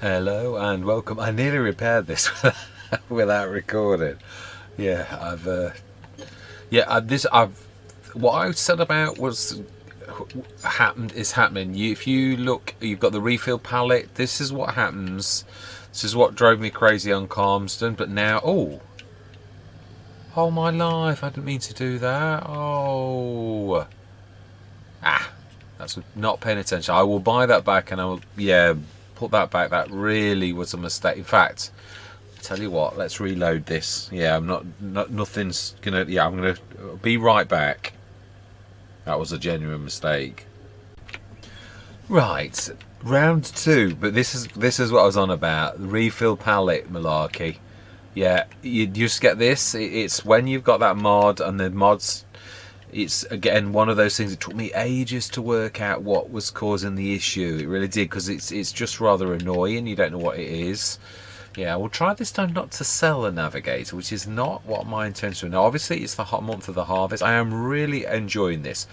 Hello and welcome. I nearly repaired this without recording. Yeah, I've what I said about was happened is happening. If you look, you've got the refill palette. This is what happens. This is what drove me crazy on Calmston. But now, oh my life! I didn't mean to do that. That's not paying attention. I will buy that back, and I will, put that back. That really was a mistake. In fact, tell you what, let's reload this. Yeah, nothing's gonna. Yeah, I'm gonna be right back. That was a genuine mistake. Right, round two. But this is what I was on about. The refill palette malarkey. Yeah, you just get this. It's when you've got that mod and the mods. It's again one of those things. It took me ages to work out what was causing the issue. It really did, because it's just rather annoying. You don't know what it is. Yeah, we'll try this time not to sell a navigator, which is not what my intention. Now, obviously, it's the hot month of the harvest. I am really enjoying this.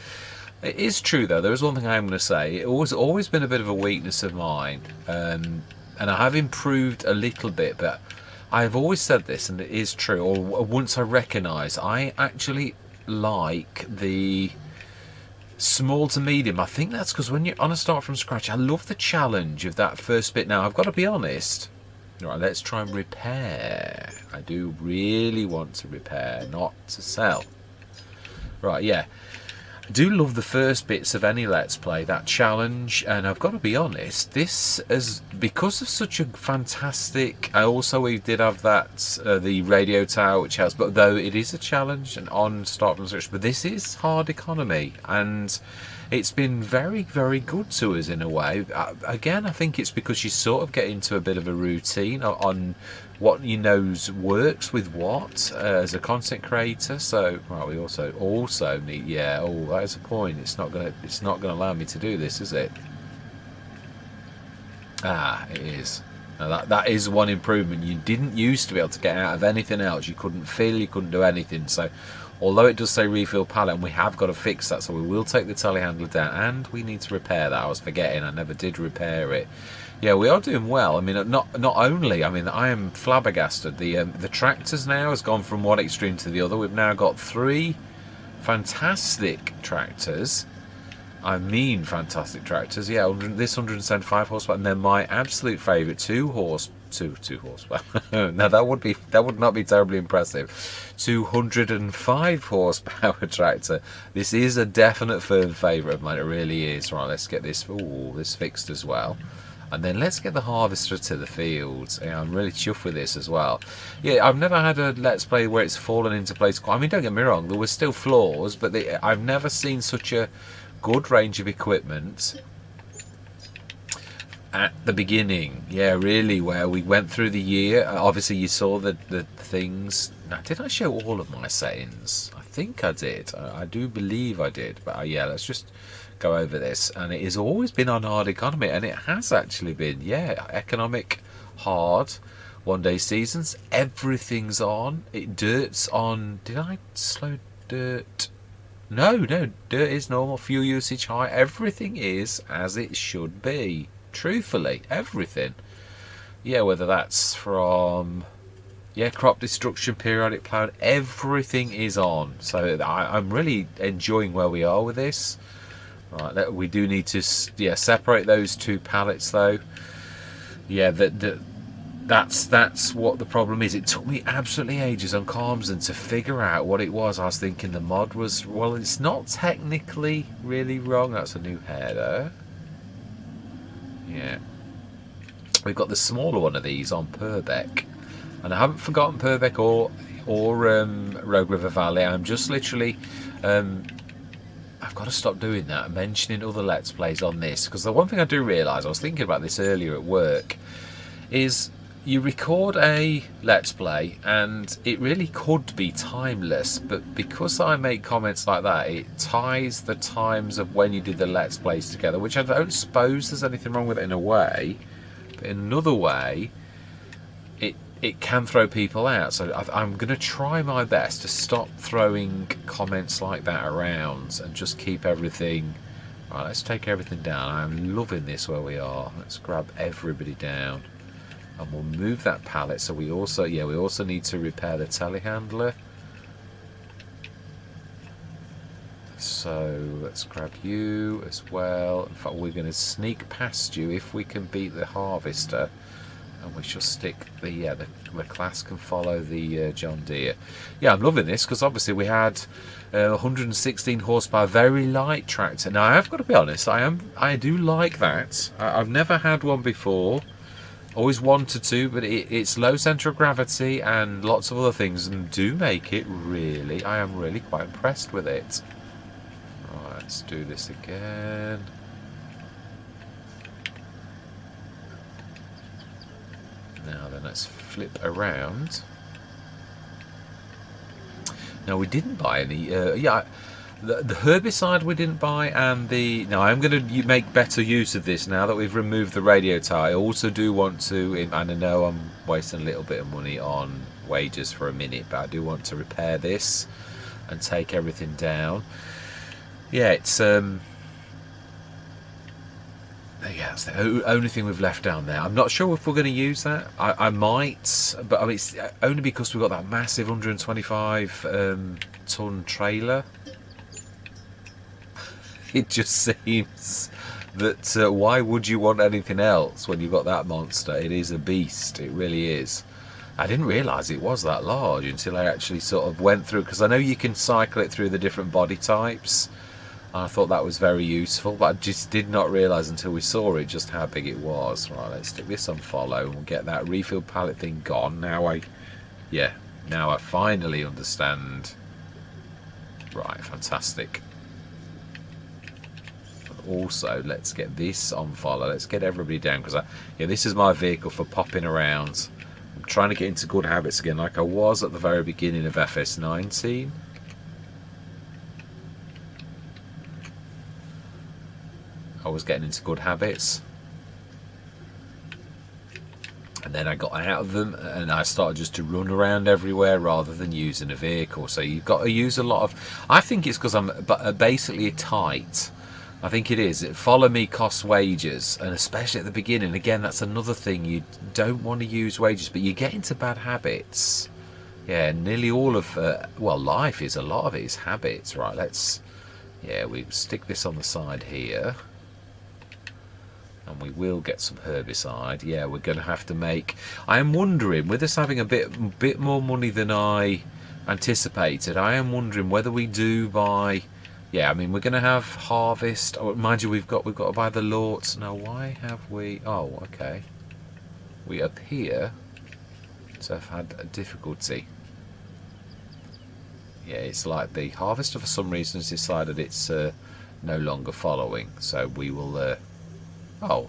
It is true, though. There is one thing I am going to say. It was always been a bit of a weakness of mine, and I have improved a little bit, but I've always said this, and it is true. Or once I recognise, I actually like the small to medium. I think that's because when you're on a start from scratch, I love the challenge of that first bit. Now, I've got to be honest. Right, let's try and repair. I do really want to repair, not to sell. Right, yeah. I do love the first bits of any Let's Play, that challenge, and I've got to be honest, this is because of such a fantastic. We did have that the radio tower, which has, but though it is a challenge and on start from scratch, but this is hard economy, and it's been very, very good to us in a way. Again, I think it's because you sort of get into a bit of a routine on what you knows works with what as a content creator. So right, we also need, that is a point. It's not gonna allow me to do this, is it? It is. Now that is one improvement. You didn't used to be able to get out of anything else. You couldn't fill, you couldn't do anything. So although it does say refill palette, and we have got to fix that, so we will take the telehandler down, and we need to repair that. I was forgetting, I never did repair it. Yeah, we are doing well. I mean, not only, I mean, I am flabbergasted. The tractors now has gone from one extreme to the other. We've now got 3 fantastic tractors. I mean, fantastic tractors. Yeah, this 175 horsepower, and then my absolute favourite 2 horsepower. Now that would not be terribly impressive. 205 horsepower tractor. This is a definite firm favourite of mine. It really is. Right, let's get this fixed as well. And then let's get the harvester to the fields. Yeah, I'm really chuffed with this as well. Yeah, I've never had a Let's Play where it's fallen into place. I mean, don't get me wrong, there were still flaws, but I've never seen such a good range of equipment at the beginning. Yeah, really, where we went through the year. Obviously, you saw the things. Now, did I show all of my settings? I think I did. I do believe I did. But yeah, let's just go over this. And it has always been on hard economy, and it has actually been, economic, hard, 1 day seasons. Everything's on. Dirt's on. Did I slow dirt? No, dirt is normal. Fuel usage high. Everything is as it should be. Truthfully, everything. Yeah, whether that's from crop destruction, periodic plowing, everything is on. So I'm really enjoying where we are with this. Right, we do need to separate those 2 pallets though. Yeah, that's what the problem is. It took me absolutely ages on Calmsden to figure out what it was. I was thinking the mod was, well, it's not technically really wrong. That's a new header. Yeah, we've got the smaller one of these on Purbeck, and I haven't forgotten Purbeck or Rogue River Valley. I'm just literally I've got to stop doing that, mentioning other Let's Plays on this, because the one thing I do realise, I was thinking about this earlier at work, is you record a Let's Play and it really could be timeless, but because I make comments like that, it ties the times of when you did the Let's Plays together, which I don't suppose there's anything wrong with it in a way, but in another way it can throw people out. So I'm going to try my best to stop throwing comments like that around and just keep everything. Right, let's take everything down. I'm loving this where we are. Let's grab everybody down. And we'll move that pallet. So we also, yeah, we also need to repair the telehandler. So let's grab you as well. In fact, we're going to sneak past you if we can beat the harvester. And we shall stick the class can follow the John Deere. Yeah, I'm loving this because obviously we had 116 horsepower, very light tractor. Now I have got to be honest, I do like that. I've never had one before. Always wanted to, but it's low centre of gravity and lots of other things, and do make it really. I am really quite impressed with it. Right, let's do this again. Now then, let's flip around. Now we didn't buy any. The herbicide we didn't buy, and now I'm going to make better use of this now that we've removed the radio tie. I also do want to, and I know I'm wasting a little bit of money on wages for a minute, but I do want to repair this and take everything down. Yeah, it's that's the only thing we've left down there. I'm not sure if we're going to use that. I might, but I mean, it's only because we've got that massive 125 ton trailer. It just seems that why would you want anything else when you've got that monster? It is a beast. It really is. I didn't realise it was that large until I actually sort of went through, because I know you can cycle it through the different body types. And I thought that was very useful, but I just did not realise until we saw it just how big it was. Right, let's stick this on follow and we'll get that refill pallet thing gone. Now I finally understand. Right, fantastic. Also, let's get this on follow. Let's get everybody down, because this is my vehicle for popping around. I'm trying to get into good habits again, like I was at the very beginning of FS19. I was getting into good habits, and then I got out of them and I started just to run around everywhere rather than using a vehicle. So you've got to use a lot of, I think it's because I'm basically tight. I think it is. Follow me costs wages, and especially at the beginning. Again, that's another thing. You don't want to use wages, but you get into bad habits. Yeah, nearly all of life is, a lot of it is habits. Right, we stick this on the side here, and we will get some herbicide. Yeah, we're going to have to make. I am wondering, with us having a bit more money than I anticipated, I am wondering whether we do buy. Yeah, I mean, we're going to have harvest. Oh, mind you, we've got to buy the Lorts. Now, why have we... Oh, okay. We appear to have had a difficulty. Yeah, it's like the harvester for some reason has decided it's no longer following. So we will... Oh.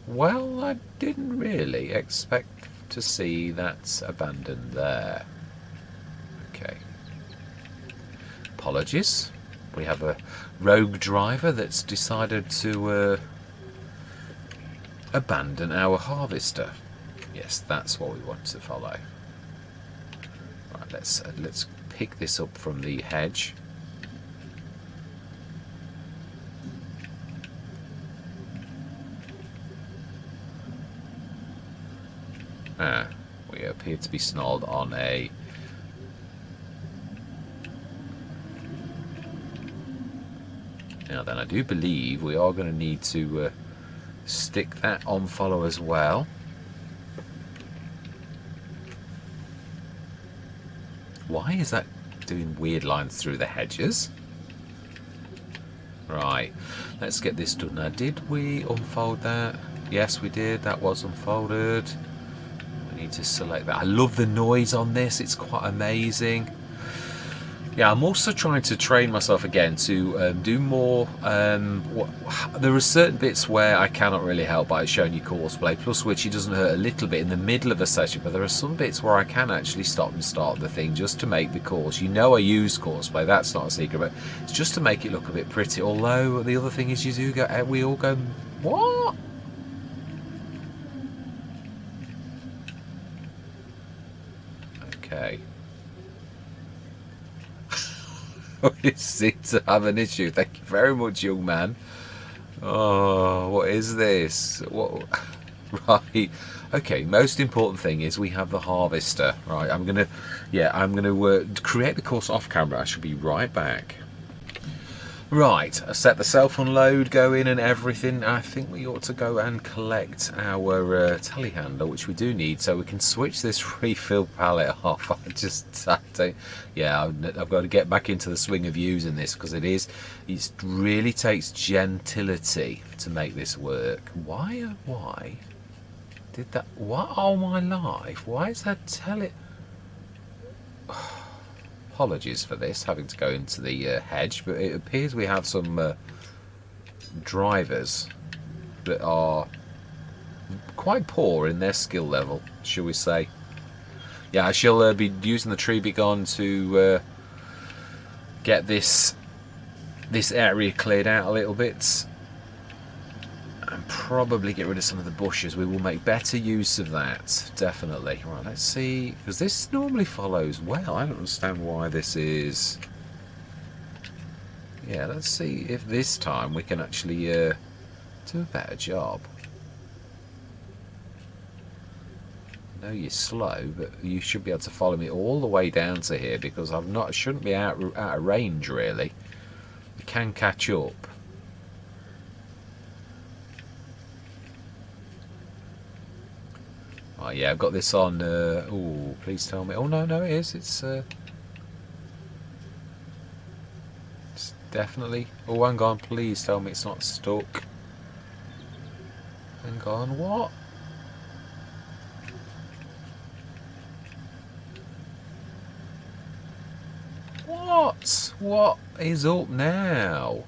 Well, I didn't really expect to see that abandoned there. Okay. Apologies. We have a rogue driver that's decided to abandon our harvester. Yes, that's what we want to follow. Right, let's pick this up from the hedge. We appear to be snarled on a... Now then, I do believe we are going to need to stick that on follow as well. Why is that doing weird lines through the hedges? Right, let's get this done. Now, did we unfold that? Yes, we did. That was unfolded. We need to select that. I love the noise on this. It's quite amazing. Yeah, I'm also trying to train myself again to do more. There are certain bits where I cannot really help by showing you Courseplay, plus which it doesn't hurt a little bit in the middle of a session, but there are some bits where I can actually stop and start the thing just to make the course. You know I use Courseplay, that's not a secret, but it's just to make it look a bit pretty. Although the other thing is you do go, we all go, what? Okay. We seem to have an issue. Thank you very much, young man. Oh, what is this? What? Right. Okay. Most important thing is we have the harvester. Right. I'm gonna create the course off camera. I shall be right back. Right, I set the self-unload going and everything. I think we ought to go and collect our telehandler, which we do need, so we can switch this refill pallet off. I've got to get back into the swing of using this, because it really takes gentility to make this work. Why did that? What all my life? Why is that Apologies for this, having to go into the hedge, but it appears we have some drivers that are quite poor in their skill level, shall we say. Yeah, I shall be using the tree begon to get this area cleared out a little bit, and probably get rid of some of the bushes. We will make better use of that, definitely. Right, let's see, because this normally follows well. I don't understand why this is. Yeah, let's see if this time we can actually do a better job. I know you're slow, but you should be able to follow me all the way down to here, because I shouldn't be out of range really. You can catch up. Oh yeah, I've got this on. Oh, please tell me. Oh no, it is. It's definitely. Oh, hang on. Please tell me it's not stuck. Hang on. What? What is up now?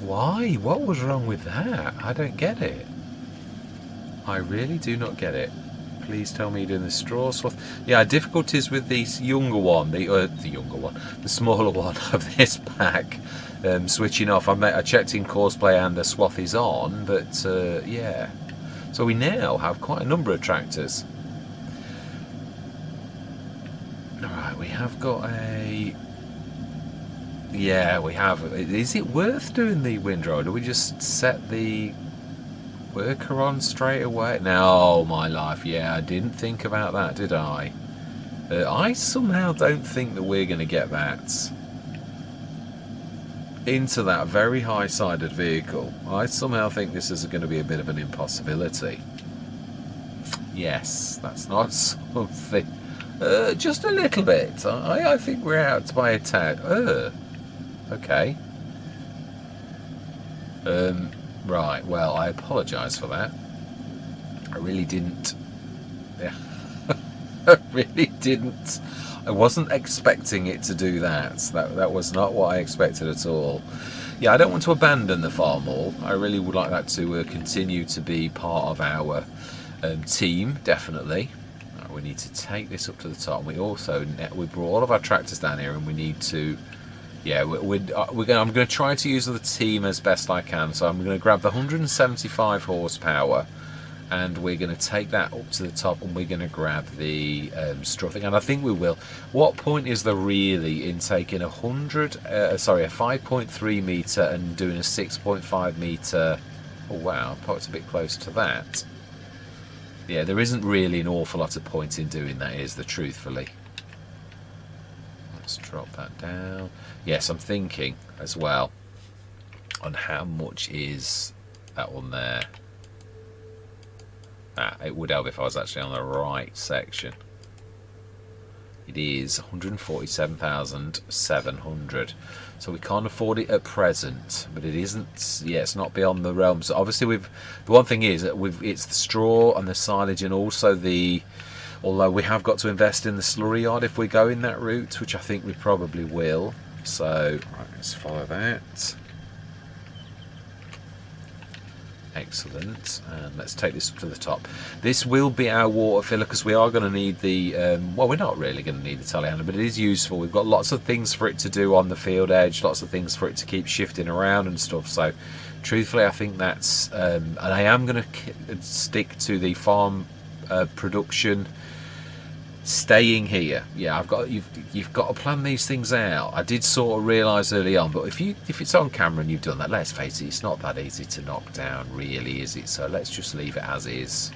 Why? What was wrong with that? I don't get it. I really do not get it. Please tell me you're doing the straw swath. Yeah, difficulties with the younger one, the smaller one of this pack, switching off. I checked in Courseplay and the swath is on, but yeah. So we now have quite a number of tractors. Alright, we have got a... Yeah, we have. Is it worth doing the windrow? Do we just set the worker on straight away? No, my life. Yeah, I didn't think about that, did I? I somehow don't think that we're going to get that into that very high-sided vehicle. I somehow think this is going to be a bit of an impossibility. Yes, that's not something. Just a little bit. I think we're out by a tad. Okay. Right, well, I apologise for that. I really didn't. Yeah. I really didn't. I wasn't expecting it to do that. That was not what I expected at all. Yeah, I don't want to abandon the farm hall. I really would like that to continue to be part of our team, definitely. Right, we need to take this up to the top. We brought all of our tractors down here, and we need to. Yeah, I'm going to try to use the team as best I can. So I'm going to grab the 175 horsepower, and we're going to take that up to the top, and we're going to grab the struthing, and I think we will. What point is there really in taking a 5.3 metre and doing a 6.5 metre? Oh wow, it's a bit close to that. Yeah, there isn't really an awful lot of point in doing that, is there, truthfully? Let's drop that down. Yes, I'm thinking as well on how much is that one there. It would help if I was actually on the right section. It is 147,700. So we can't afford it at present, but it isn't. Yeah, it's not beyond the realm. So obviously, the one thing is that it's the straw and the silage, and also the. Although we have got to invest in the slurry yard if we go in that route, which I think we probably will. So right, let's follow that. Excellent. And let's take this up to the top. This will be our water filler because we are going to need the, well, we're not really going to need the telehandler, but it is useful. We've got lots of things for it to do on the field edge, lots of things for it to keep shifting around and stuff. So truthfully, I think that's, and I am going to stick to the farm production staying here. Yeah, you've got to plan these things out. I did sort of realise early on, but if it's on camera and you've done that, let's face it, it's not that easy to knock down, really, is it? So let's just leave it as is.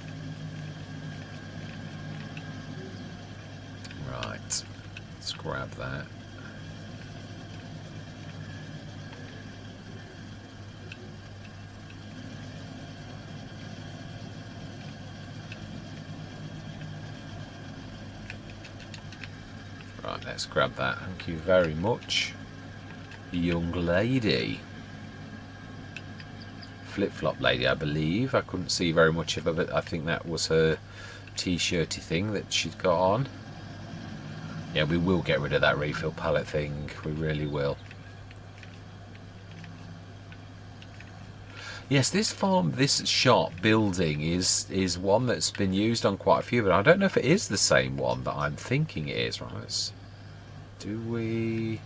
Right, let's grab that. Right, let's grab that. Thank you very much, young lady. Flip-flop lady, I believe. I couldn't see very much of her, but I think that was her t-shirty thing that she'd got on. Yeah, we will get rid of that refill pallet thing. We really will. Yes, this shop building is one that's been used on quite a few, but I don't know if it is the same one that I'm thinking it is. Right? Do we?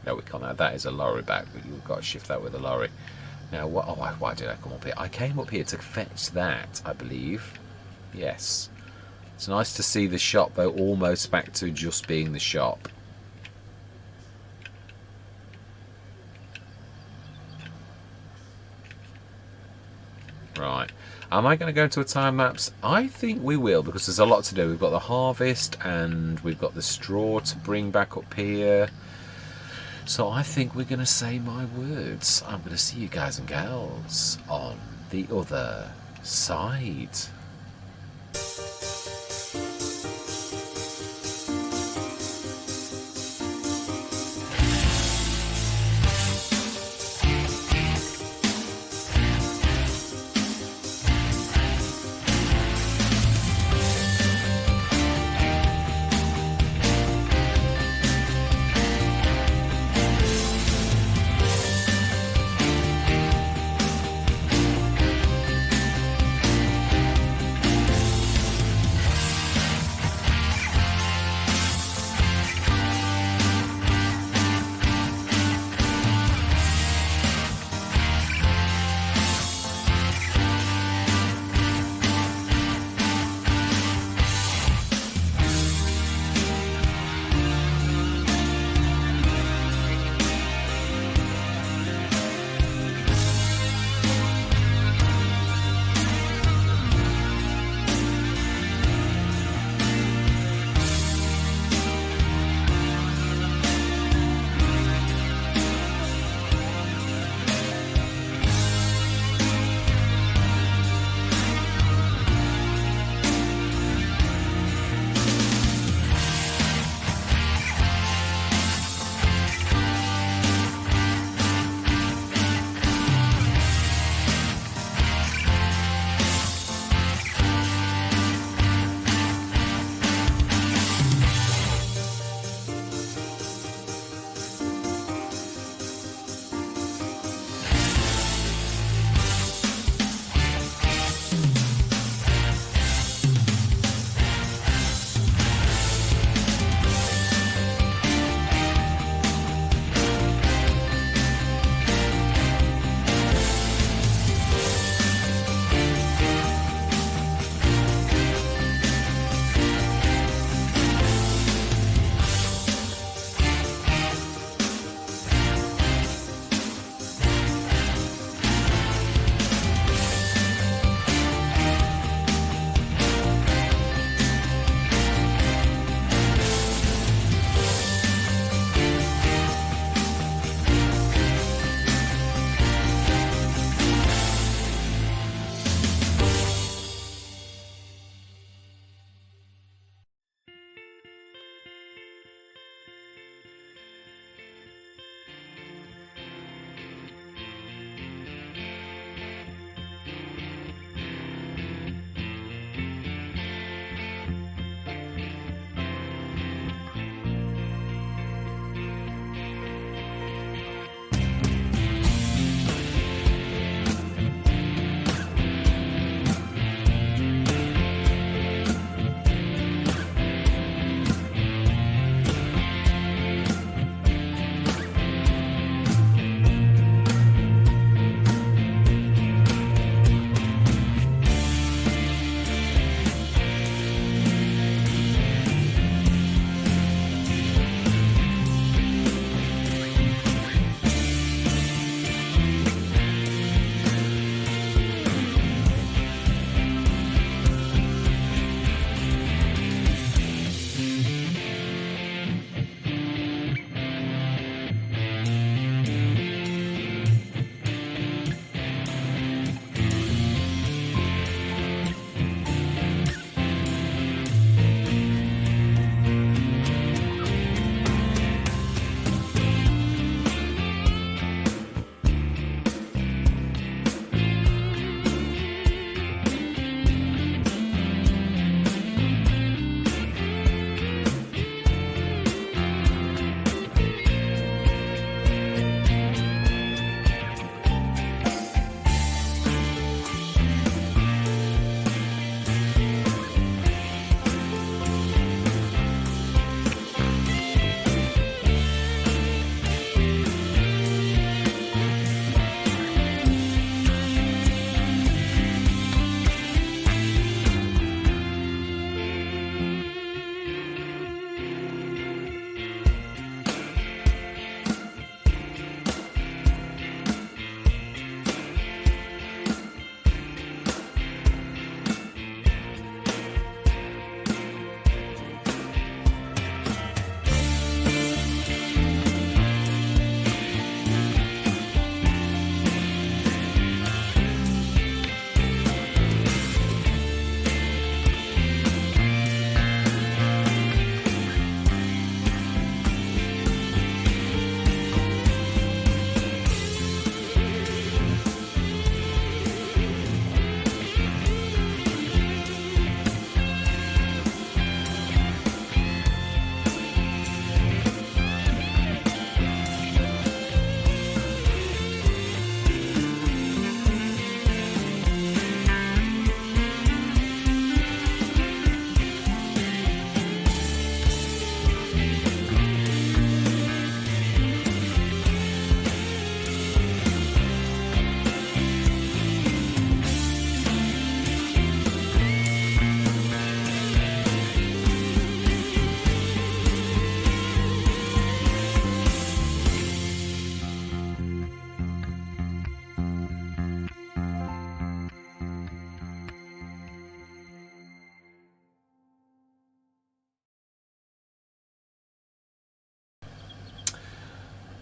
No, we can't. That is a lorry back, but you've got to shift that with a lorry. Now, what? Oh, why did I come up here? I came up here to fetch that, I believe. Yes. It's nice to see the shop, though, almost back to just being the shop. Right. Am I going to go into a time lapse? I think we will, because there's a lot to do. We've got the harvest and we've got the straw to bring back up here. So I think we're going to say my words. I'm going to see you guys and gals on the other side.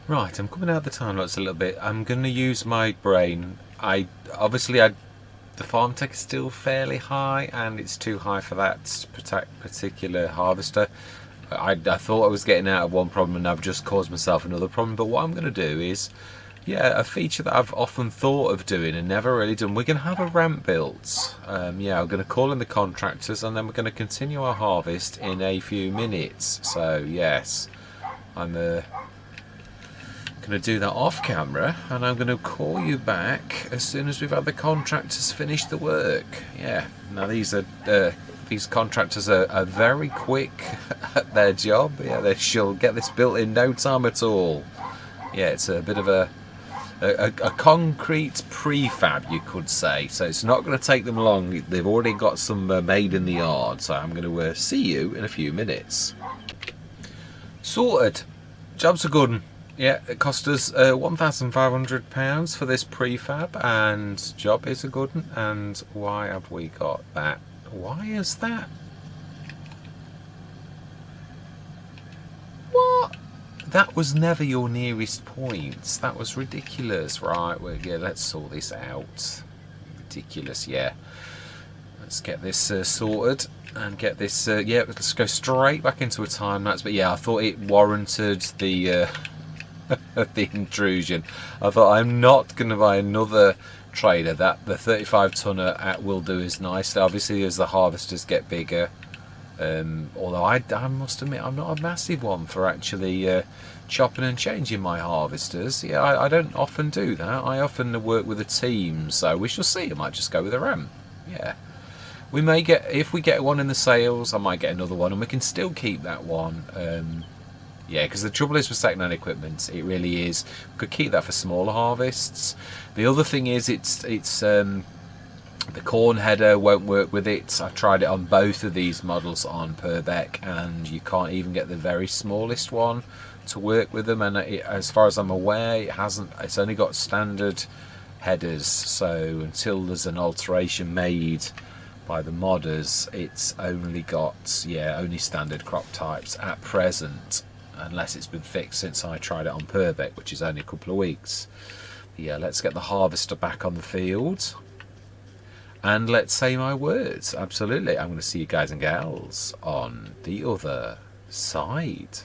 Right, I'm coming out the time lapse a little bit. I'm going to use my brain. Obviously the farm tech is still fairly high, and it's too high for that particular harvester. I thought I was getting out of one problem, and I've just caused myself another problem. But what I'm going to do is, yeah, a feature that I've often thought of doing and never really done. We're going to have a ramp built. Yeah, I'm going to call in the contractors, and then we're going to continue our harvest in a few minutes. So yes, I'm going to do that off camera, and I'm going to call you back as soon as we've had the contractors finish the work. Yeah, now these contractors are very quick at their job. Yeah, they shall get this built in no time at all. Yeah, it's a bit of a concrete prefab, you could say, so it's not going to take them long. They've already got some made in the yard, so I'm going to see you in a few minutes. Sorted. Job's a good one. Yeah, it cost us £1,500 for this prefab, and job is a good one. And why have we got that? Why is that? What? That was never your nearest point. That was ridiculous. Right, well, yeah, let's sort this out. Ridiculous, yeah. Let's get this sorted and get this, yeah, let's go straight back into a time lapse. But yeah, I thought it warranted the the intrusion. I thought, I'm not going to buy another trailer. That the 35 tonner will do is nice. Obviously, as the harvesters get bigger, although I must admit I'm not a massive one for actually chopping and changing my harvesters. Yeah, I don't often do that. I often work with a team, so we shall see. I might just go with a ram. Yeah, we may get, if we get one in the sales, I might get another one, and we can still keep that one. Yeah, because the trouble is with second-hand equipment, it really is. We could keep that for smaller harvests. The other thing is, it's the corn header won't work with it. I've tried it on both of these models on Purbeck, and you can't even get the very smallest one to work with them. And as far as I'm aware, it hasn't. It's only got standard headers. So until there's an alteration made by the modders, it's only got, yeah, only standard crop types at present. Unless it's been fixed since I tried it on Purbeck, which is only a couple of weeks. Yeah, let's get the harvester back on the field. And let's say my words. Absolutely. I'm going to see you guys and gals on the other side.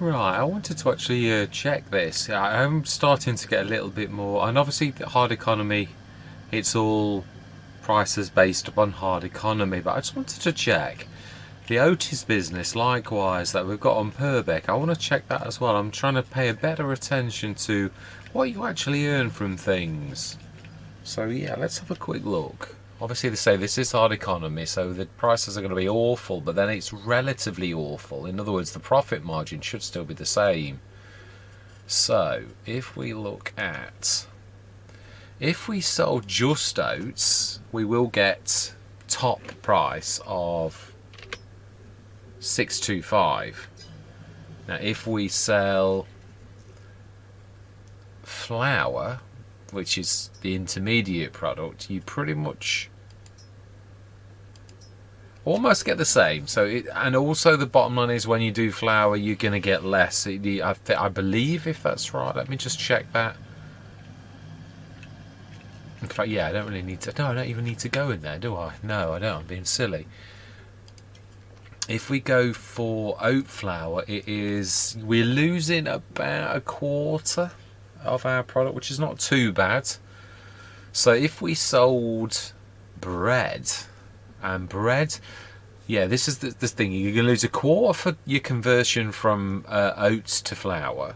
Right, I wanted to actually check this. I'm starting to get a little bit more, and obviously the hard economy, it's all prices based upon hard economy, but I just wanted to check the Otis business likewise that we've got on Purbeck. I want to check that as well. I'm trying to pay a better attention to what you actually earn from things. So yeah, let's have a quick look. Obviously they say this is hard economy, so the prices are going to be awful, but then it's relatively awful. In other words, the profit margin should still be the same. So if we look at, if we sold just oats, we will get top price of 625. Now if we sell flour, which is the intermediate product, you pretty much almost get the same. So and also the bottom line is when you do flour, you're going to get less. I believe, if that's right. Let me just check that. In fact, yeah, I don't really need to. No, I don't even need to go in there, do I? No, I don't. I'm being silly. If we go for oat flour, we're losing about a quarter of our product, which is not too bad. So if we sold bread, and bread, yeah, this is the thing, you're going to lose a quarter for your conversion from oats to flour,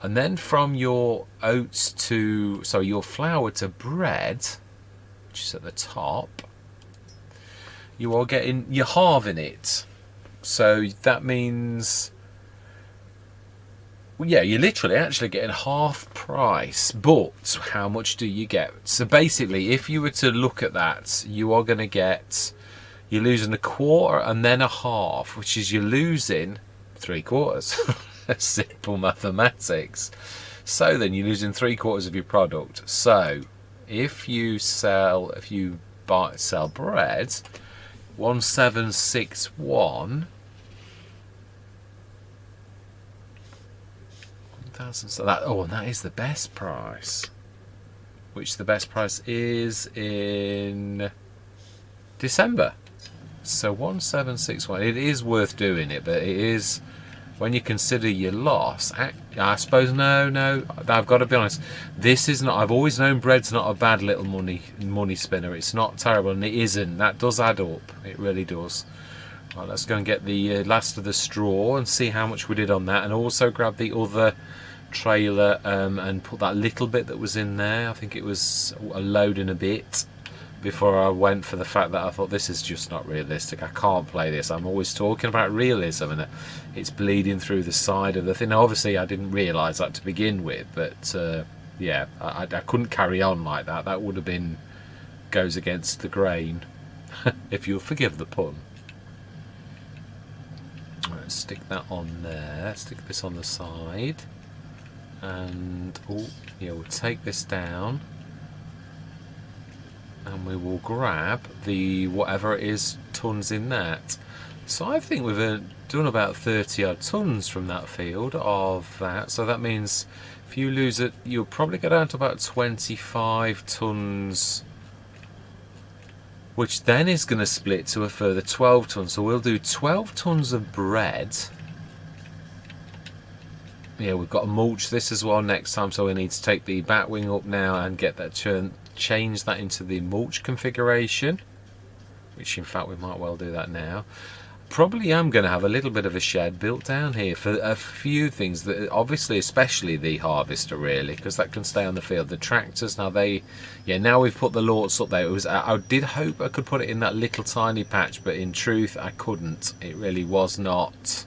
and then from your oats to, sorry, your flour to bread, which is at the top, you're halving it. So that means, yeah, you're literally actually getting half price, but how much do you get? So basically, if you were to look at that, you are going to get, you're losing a quarter and then a half, which is you're losing 3/4. Simple mathematics. So then you're losing 3/4 of your product. So if you sell bread, 1761. So that, and that is the best price, which the best price is in December. So 1761. It is worth doing it, but it is, when you consider your loss, I suppose, no, I've got to be honest, this is not, I've always known bread's not a bad little money spinner. It's not terrible, and it isn't. That does add up, it really does. Right, let's go and get the last of the straw and see how much we did on that, and also grab the other trailer and put that little bit that was in there. I think it was a load in a bit before I went for the fact that I thought this is just not realistic. I can't play this. I'm always talking about realism, and it's bleeding through the side of the thing. Obviously I didn't realise that to begin with, but yeah, I couldn't carry on like that. That would have been, goes against the grain, if you'll forgive the pun. Let's stick that on there, stick this on the side, and yeah, we'll take this down, and we will grab the whatever it is tons in that. So I think we've done about 30 odd tons from that field of that. So that means if you lose it, you'll probably go down to about 25 tons, which then is going to split to a further 12 tons. So we'll do 12 tons of bread. Yeah, we've got to mulch this as well next time, so we need to take the back wing up now and get that change that into the mulch configuration, which in fact we might well do that now. Probably am going to have a little bit of a shed built down here for a few things, that obviously especially the harvester, really, because that can stay on the field. The tractors, now now we've put the lorts up there. I did hope I could put it in that little tiny patch, but in truth I couldn't. It really was not.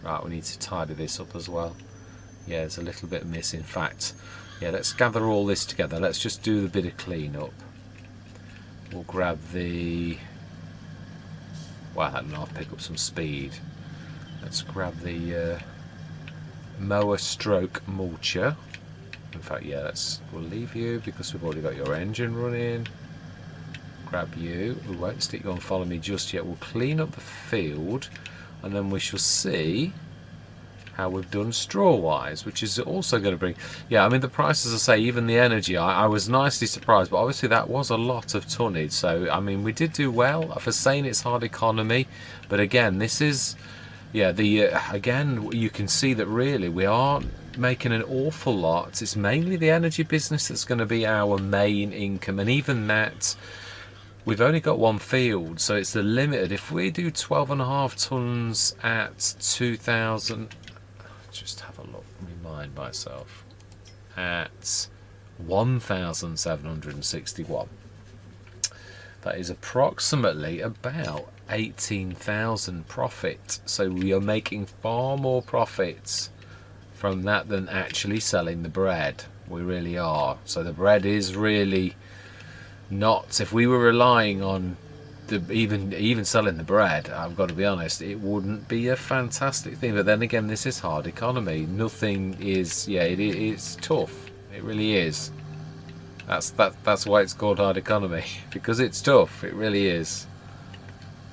Right, we need to tidy this up as well. Yeah, there's a little bit miss. In fact, yeah, let's gather all this together. Let's just do the bit of clean up. We'll grab the, well, I don't know, I'll pick up some speed. Let's grab the mower stroke mulcher. In fact, yeah, we'll leave you because we've already got your engine running. Grab you. We won't stick you on follow me just yet. We'll clean up the field, and then we shall see how we've done straw wise, which is also going to bring, yeah, I mean the prices, I say, even the energy, I was nicely surprised, but obviously that was a lot of tonnage. So I mean we did do well for saying it's hard economy, but again, this is yeah, the again, you can see that really we aren't making an awful lot. It's mainly the energy business that's going to be our main income, and even that, we've only got one field, so it's the limited. If we do 12.5 tons at 2,000, just have a look, remind myself, at 1,761. That is approximately about 18,000 profit. So we are making far more profits from that than actually selling the bread. We really are. So the bread is really not. If we were relying on the even selling the bread, I've got to be honest, it wouldn't be a fantastic thing. But then again, this is hard economy. Nothing is. Yeah, it's tough. It really is. That's why it's called hard economy, because it's tough. It really is.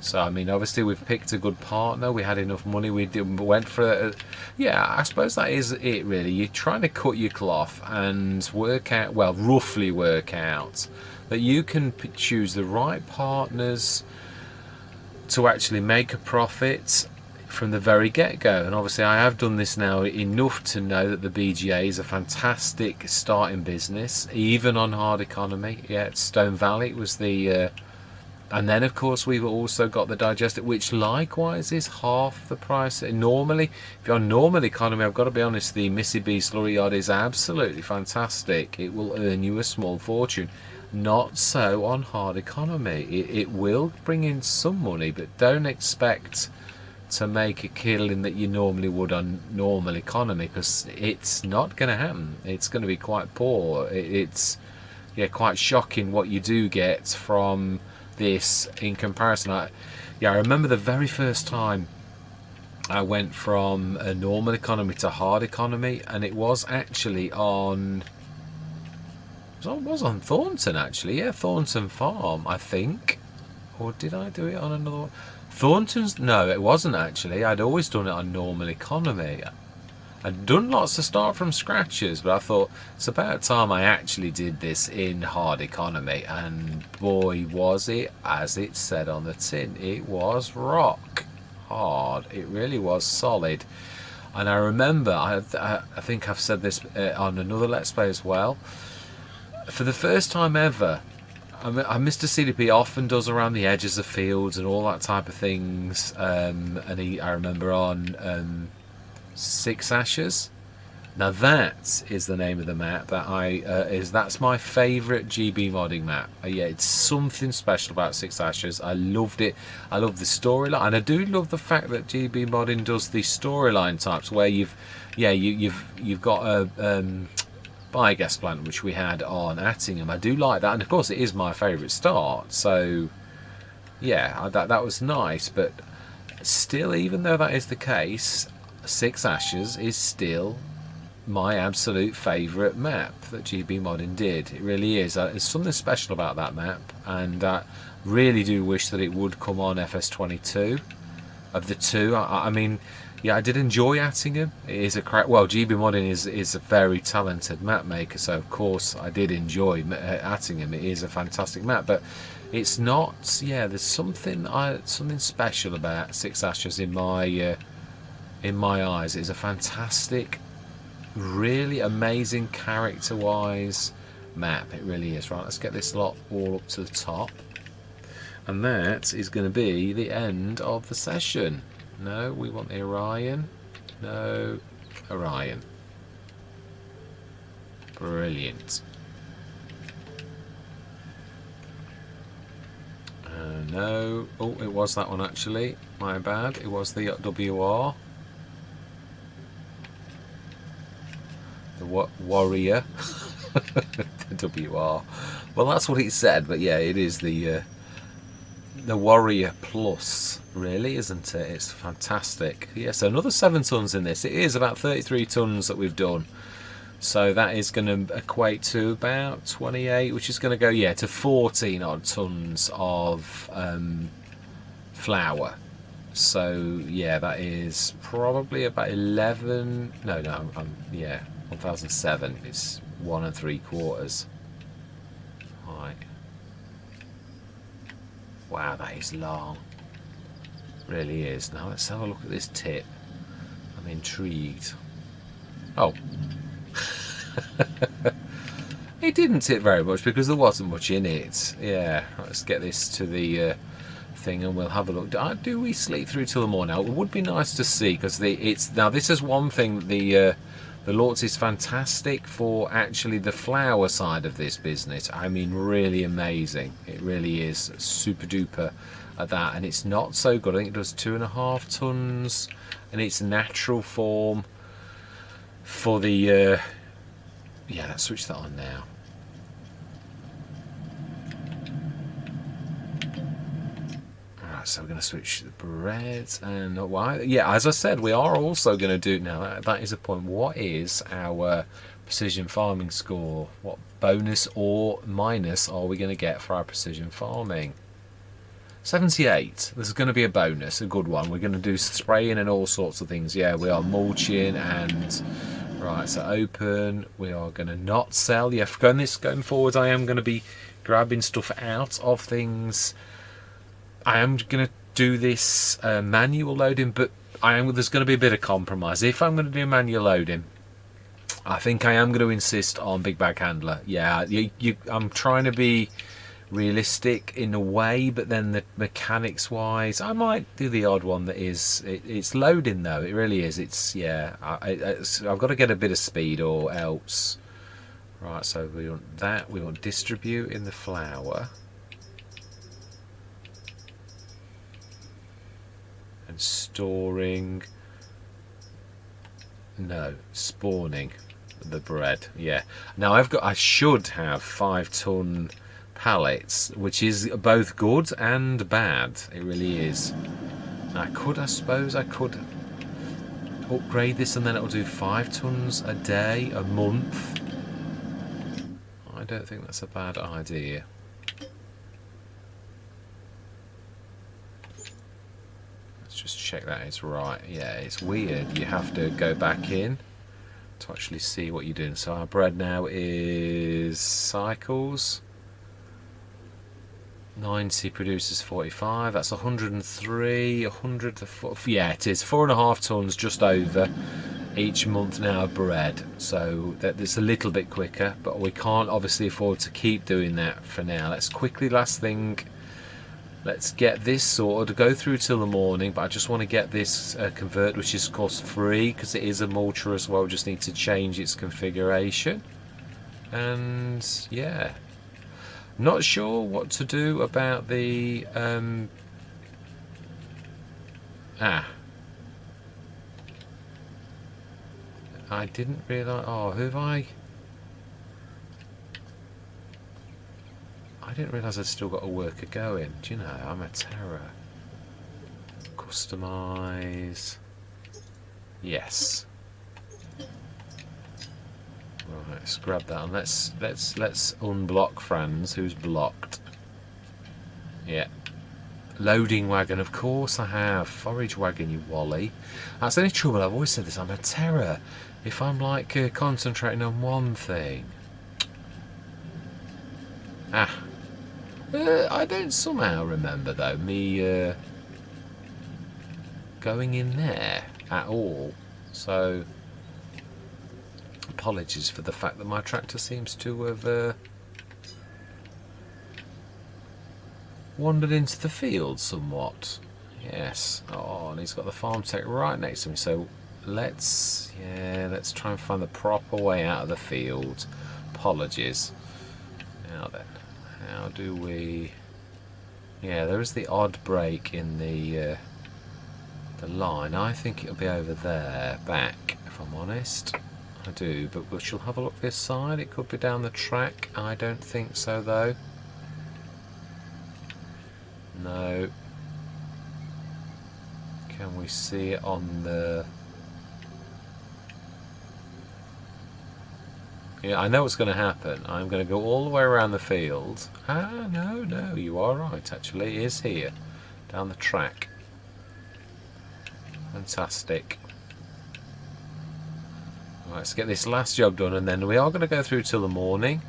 So I mean, obviously we've picked a good partner. We had enough money. We went for yeah. I suppose that is it really. You're trying to cut your cloth and work out, well, roughly work out that you can choose the right partners to actually make a profit from the very get-go. And obviously I have done this now enough to know that the BGA is a fantastic starting business, even on hard economy. Yeah, Stone Valley was the and then of course we've also got the digestive, which likewise is half the price. Normally, if you're on normal economy, I've got to be honest, the Missy B slurry yard is absolutely fantastic. It will earn you a small fortune. Not so on hard economy. It will bring in some money, but don't expect to make a killing that you normally would on normal economy, because it's not going to happen. It's going to be quite poor. It's quite shocking what you do get from this in comparison. I remember the very first time I went from a normal economy to hard economy, and it was actually on Thornton, actually. Yeah, Thornton Farm, I think. Or did I do it on another one? Thornton's, no, it wasn't actually. I'd always done it on normal economy. I'd done lots to start from scratches, but I thought it's about time I actually did this in hard economy. And boy, was it, as it said on the tin, it was rock hard. It really was solid. And I remember, I think I've said this on another Let's Play as well. For the first time ever, Mr. CDP often does around the edges of fields and all that type of things, and I remember on Six Ashes. Now that is the name of the map that that's my favourite GB modding map. Yeah, it's something special about Six Ashes. I loved it. I love the storyline, and I do love the fact that GB modding does the storyline types where you've got a biogas plant, which we had on Attingham. I do like that, and of course it is my favourite start, so yeah, that was nice. But still, even though that is the case, Six Ashes is still my absolute favourite map that GB Modding did. It really is. There's something special about that map, and I really do wish that it would come on FS22 of the two. I mean, yeah, I did enjoy Attingham. It is a well, GB Modding is a very talented map maker, so of course I did enjoy Attingham. It is a fantastic map, but it's not. Yeah, there's something special about Six Ashes in my eyes. It's a fantastic, really amazing character-wise map. It really is. Right, let's get this lot all up to the top, and that is going to be the end of the session. No, we want the Orion. No, Orion. Brilliant. No. Oh, it was that one actually. My bad. It was the WR. The Warrior. The WR. Well, that's what it said, but yeah, it is the Warrior Plus, really, isn't it? It's fantastic. Yeah, so another 7 tons in this. It is about 33 tons that we've done. So that is going to equate to about 28, which is going to go, yeah, to 14 odd tons of flour. So yeah, that is probably about 11. No, yeah, 1007 is 1 3/4. Right. Wow, that is long. Really is. Now let's have a look at this tip. I'm intrigued. Oh. It didn't tip very much because there wasn't much in it. Yeah, let's get this to the thing and we'll have a look. Do we sleep through till the morning? Now, it would be nice to see because now this is one thing. The Lords is fantastic for actually the flower side of this business. I mean, really amazing. It really is super duper at that, and it's not so good. I think it does 2.5 tons, and it's natural form for the. Yeah, let's switch that on now. So we're going to switch the bread and why? Yeah, as I said, we are also going to do now. That is a point. What is our precision farming score? What bonus or minus are we going to get for our precision farming? 78. There's going to be a bonus, a good one. We're going to do spraying and all sorts of things. Yeah, we are mulching and right. So open. We are going to not sell. Yeah, going forward, I am going to be grabbing stuff out of things. I am going to do this manual loading, but there's going to be a bit of compromise. If I'm going to do manual loading, I think I am going to insist on big bag handler. Yeah, I'm trying to be realistic in a way, but then the mechanics wise, I might do the odd one that is. It's loading though. It really is. It's yeah. I've got to get a bit of speed or else. Right. So we want that. We want distribute in the flour. Storing, no, spawning the bread. Yeah, now I should have 5-ton pallets, which is both good and bad. It really is. I suppose I could upgrade this and then it'll do 5 tons a day, a month. I don't think that's a bad idea. Just check that it's right. Yeah, it's weird. You have to go back in to actually see what you're doing. So our bread now is cycles. 90 produces 45. That's 103. 100 to 4. Yeah, it is 4.5 tons, just over each month now of bread. So that's a little bit quicker, but we can't obviously afford to keep doing that for now. Let's quickly, last thing. Let's get this sorted, go through till the morning, but I just want to get this convert, which is of course free because it is a mulcher as well. Just need to change its configuration. And yeah, not sure what to do about the I didn't realise. Oh, who have I didn't realise I'd still got a worker going. Do you know, I'm a terror. Customise. Yes. Right, let's grab that and let's unblock Franz, who's blocked. Yeah. Loading wagon, of course I have. Forage wagon, you wally. That's the only trouble. I've always said this. I'm a terror if I'm like concentrating on one thing. I don't somehow remember though me going in there at all, so apologies for the fact that my tractor seems to have wandered into the field somewhat. Yes. Oh, and he's got the farm tech right next to me, so let's try and find the proper way out of the field. Apologies. Now then, how do we... Yeah, there is the odd break in the line. I think it'll be over there, back, if I'm honest. I do, but we shall have a look this side. It could be down the track. I don't think so, though. No. Can we see it on the... Yeah, I know what's going to happen. I'm going to go all the way around the field. Ah, no, you are right, actually. It is here, down the track. Fantastic. Right, let's get this last job done, and then we are going to go through till the morning.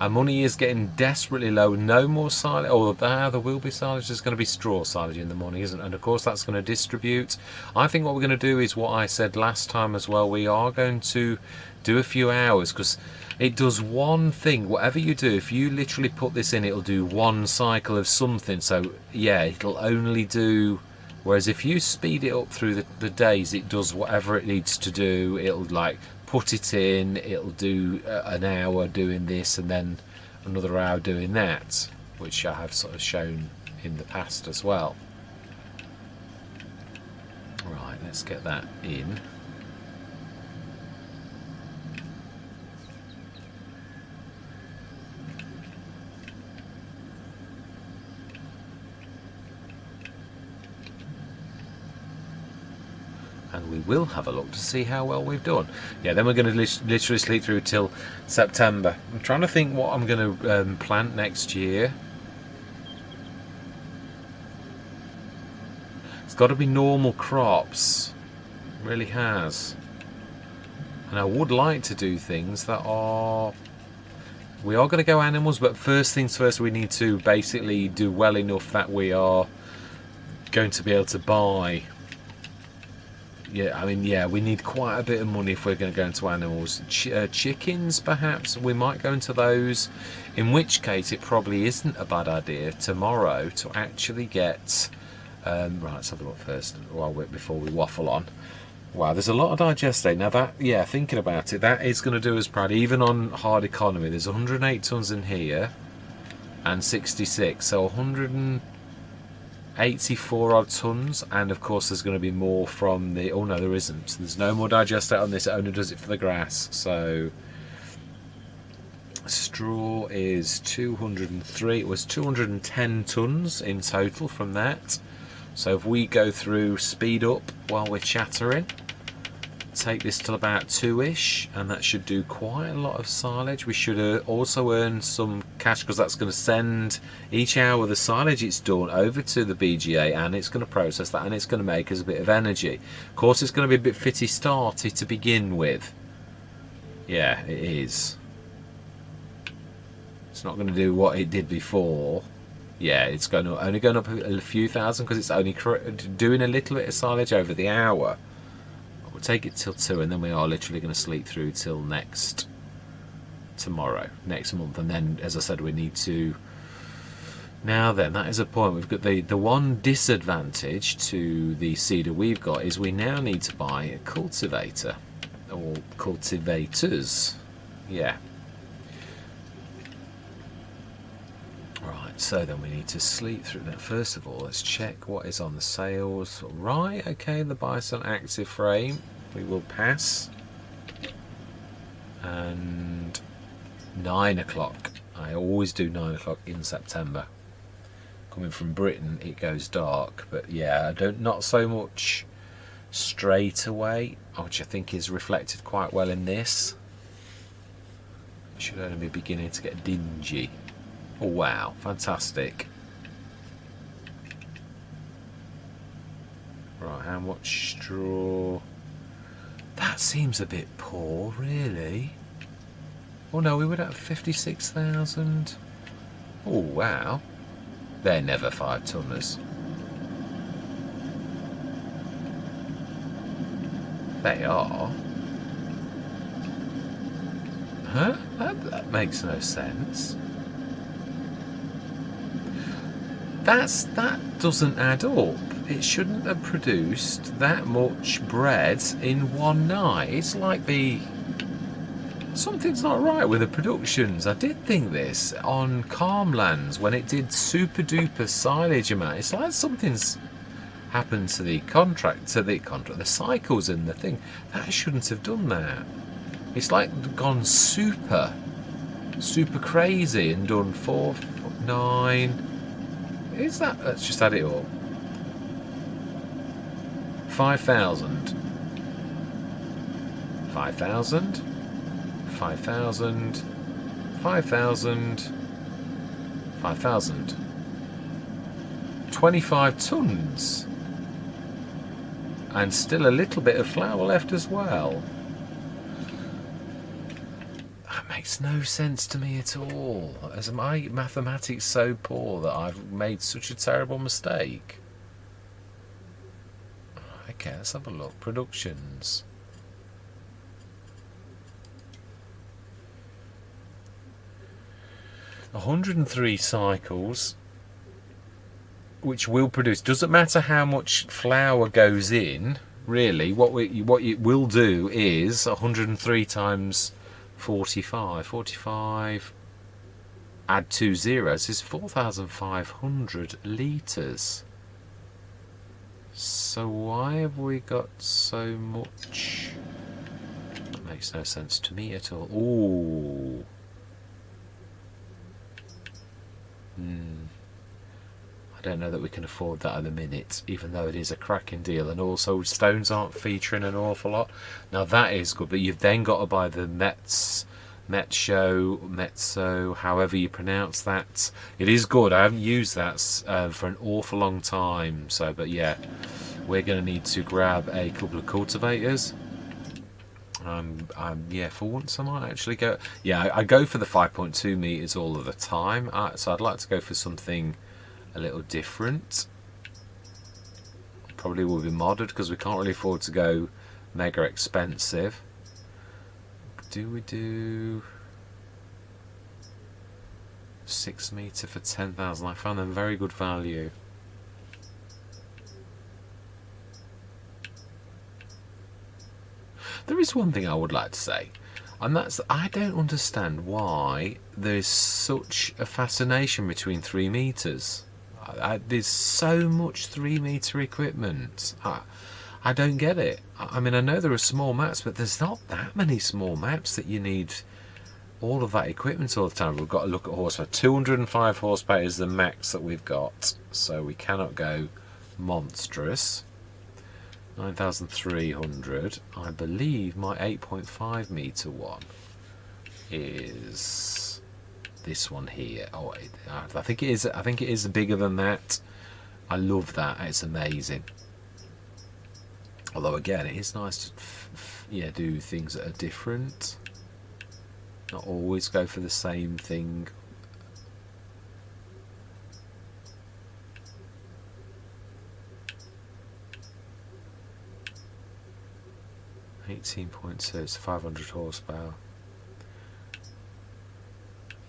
Our money is getting desperately low. No more silage. Oh, there will be silage. There's going to be straw silage in the morning, isn't it? And of course that's going to distribute. I think what we're going to do is what I said last time as well. We are going to do a few hours, because it does one thing. Whatever you do, if you literally put this in, it'll do one cycle of something. So yeah, it'll only do. Whereas if you speed it up through the days, it does whatever it needs to do. It'll like put it in, it'll do an hour doing this and then another hour doing that, which I have sort of shown in the past as well. Right, let's get that in. And we will have a look to see how well we've done. Yeah, then we're going to literally sleep through till September. I'm trying to think what I'm going to plant next year. It's got to be normal crops. It really has. And I would like to do things that are... We are going to go animals, but first things first, we need to basically do well enough that we are going to be able to buy... Yeah, I mean, yeah, we need quite a bit of money if we're going to go into animals. Chickens, perhaps, we might go into those, in which case it probably isn't a bad idea tomorrow to actually get... right, let's have a look first before we waffle on. Wow, there's a lot of digestate. Now that, yeah, thinking about it, that is going to do us proud. Even on hard economy, there's 108 tonnes in here and 66, so 184 odd tonnes, and of course there's going to be more from the... Oh no, there isn't. There's no more digestate on this. It only does it for the grass. So straw is 203. It was 210 tonnes in total from that. So if we go through, speed up while we're chattering, take this till about 2ish, and that should do quite a lot of silage. We should also earn some cash, because that's going to send each hour the silage it's done over to the BGA, and it's going to process that, and it's going to make us a bit of energy. Of course, it's going to be a bit fitty-starty to begin with. Yeah, it is. It's not going to do what it did before. Yeah, it's only going up a few thousand, because it's only doing a little bit of silage over the hour. We'll take it till 2, and then we are literally going to sleep through till next month. And then, as I said, we need to... Now then, that is a point. We've got the one disadvantage to the cedar we've got is we now need to buy a cultivator, or cultivators. Yeah. Right, so then we need to sleep through that. First of all, let's check what is on the sales. Right, okay, the Bison Active Frame we will pass. And 9 o'clock. I always do 9 o'clock in September. Coming from Britain, it goes dark, but yeah, not so much straight away, which I think is reflected quite well in this. It should only be beginning to get dingy. Oh wow, fantastic. Right, how much straw? That seems a bit poor, really. Oh no, we would have 56,000. Oh wow. They're never 5-tonners. They are. Huh? That makes no sense. That doesn't add up. It shouldn't have produced that much bread in one night. It's like something's not right with the productions. I did think this on Calmlands when it did super duper silage amount. It's like something's happened to the the cycles in the thing. That shouldn't have done that. It's like gone super crazy and done 4, 9. Is that? Let's just add it all. 5,000. 5,000. 5,000. 5,000. 5,000. 25 tonnes. And still a little bit of flour left as well. That makes makes no sense to me at all. As my mathematics so poor that I've made such a terrible mistake? Okay, let's have a look. Productions. $103 cycles, which will produce. Doesn't matter how much flour goes in. Really, what it will do is 103 times 45. 45. Add 2 zeros is 4,500 litres. So why have we got so much? That makes no sense to me at all. Ooh. I don't know that we can afford that at the minute, even though it is a cracking deal. And also, stones aren't featuring an awful lot. Now that is good, but you've then got to buy the Mezzo, however you pronounce that. It is good. I haven't used that for an awful long time. So, but yeah, we're going to need to grab a couple of cultivators. Yeah, for once I might actually go. Yeah, I go for the 5.2 meters all of the time. So I'd like to go for something a little different. Probably will be modded because we can't really afford to go mega expensive. Do we do 6 meter for 10,000? I found them very good value. There is one thing I would like to say, and that's I don't understand why there's such a fascination between 3 meters. There's so much 3 meter equipment. I don't get it. I mean, I know there are small maps, but there's not that many small maps that you need all of that equipment all the time. We've got to look at horsepower. 205 horsepower is the max that we've got, so we cannot go monstrous. 9,300. I believe my 8.5 meter one is this one here. Oh, I think it is. I think it is bigger than that. I love that. It's amazing. Although again, it is nice to do things that are different. Not always go for the same thing. 18.2, it's 500 horsepower.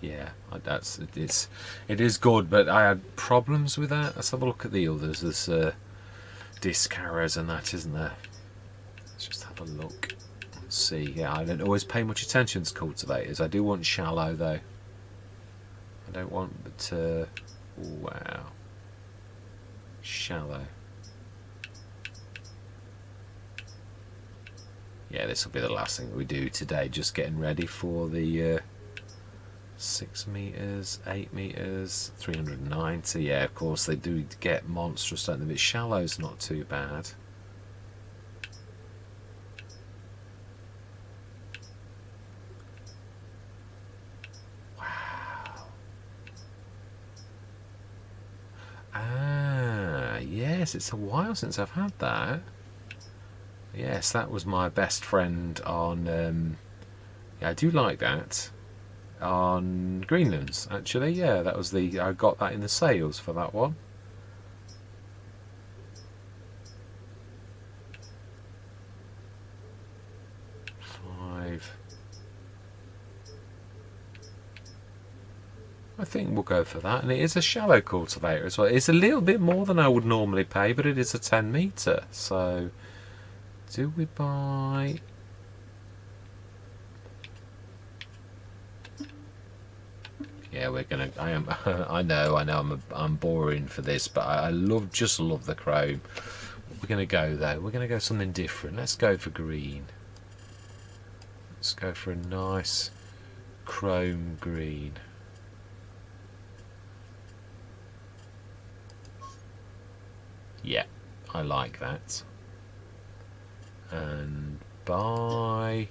Yeah, it is good, but I had problems with that. Let's have a look at the others. There's disc arrows and that, isn't there? Let's just have a look. Let's see. Yeah, I don't always pay much attention to cultivators. I do want shallow though. I don't want, but wow, shallow. Yeah, this will be the last thing we do today. Just getting ready for the 6 meters, 8 meters, 390. Yeah, of course they do get monstrous, don't they? But shallow's not too bad. Wow. Ah, yes, it's a while since I've had that. Yes, that was my best friend on. Yeah, I do like that on Greenlands. Actually, yeah, that was I got that in the sales for that one. I think we'll go for that, and it is a shallow cultivator as well. It's a little bit more than I would normally pay, but it is a 10 meter. So. Do we buy? Yeah, we're gonna. I am. I know. I'm boring for this, but I just love the chrome. We're gonna go though. We're gonna go something different. Let's go for green. Let's go for a nice chrome green. Yeah, I like that. And buy,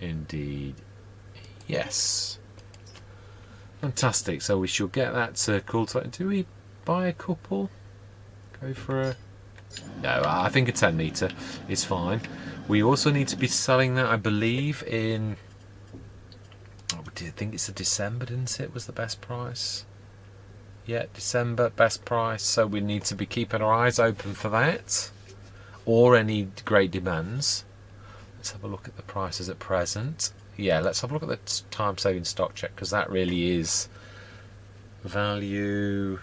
indeed, yes, fantastic. So we shall get that cultivator. Do we buy a couple? Go for a no. I think a 10 meter is fine. We also need to be selling that, I believe, in think it's a December, didn't it? Was the best price? Yeah, December, best price. So we need to be keeping our eyes open for that, or any great demands. Let's have a look at the prices at present. Yeah, let's have a look at the time-saving stock check, because that really is value.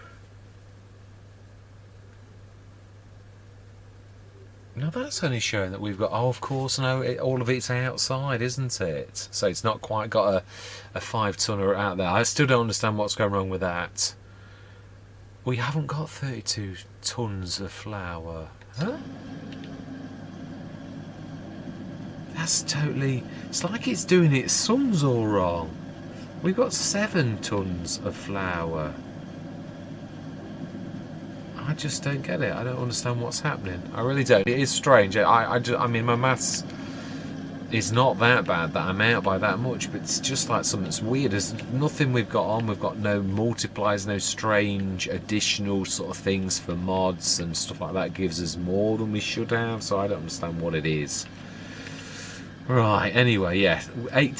No, that's only showing that we've got, oh, of course, no, all of it's outside, isn't it? So it's not quite got a 5-tonner out there. I still don't understand what's going wrong with that. We haven't got 32 tons of flour. Huh? That's totally... It's like it's doing its sums all wrong. We've got 7 tons of flour. I just don't get it. I don't understand what's happening. I really don't. It is strange. I mean, my maths is not that bad that I'm out by that much, but it's just like something that's weird. There's nothing we've got on. We've got no multipliers, no strange additional sort of things for mods and stuff like that. It gives us more than we should have, so I don't understand what it is. Right, anyway, yeah,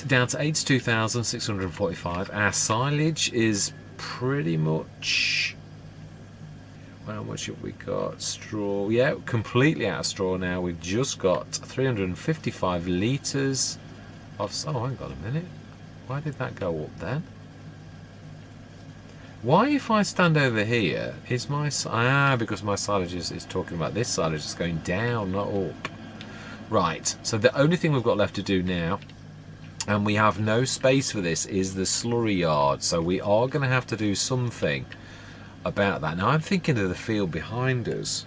down to 82,645. Our silage is pretty much... How much have we got? Straw. Yeah, completely out of straw now. We've just got 355 litres of... Oh, hang on a minute. Why did that go up then? Why, if I stand over here, is my... because my silage is talking about this silage. It's going down, not up. Right, so the only thing we've got left to do now, and we have no space for this, is the slurry yard. So we are going to have to do something about that. Now I'm thinking of the field behind us.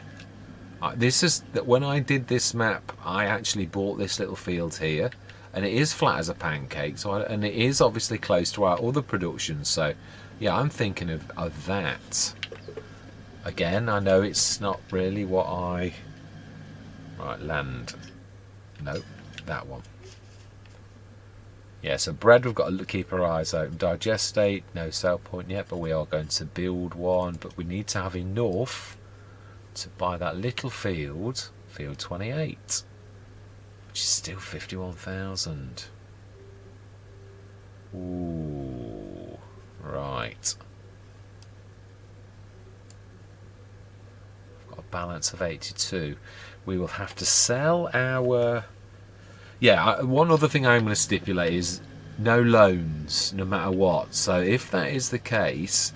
This is that when I did this map, I actually bought this little field here, and it is flat as a pancake. So and it is obviously close to our other productions. So yeah, I'm thinking of that. Again, I know it's not really what I... Right, land. No, that one. Yeah, so bread, we've got to keep our eyes open. Digestate, no sale point yet, but we are going to build one. But we need to have enough to buy that little field, field 28, which is still 51,000. Ooh, right. I've got a balance of 82. We will have to sell our... Yeah, one other thing I'm going to stipulate is no loans, no matter what. So if that is the case,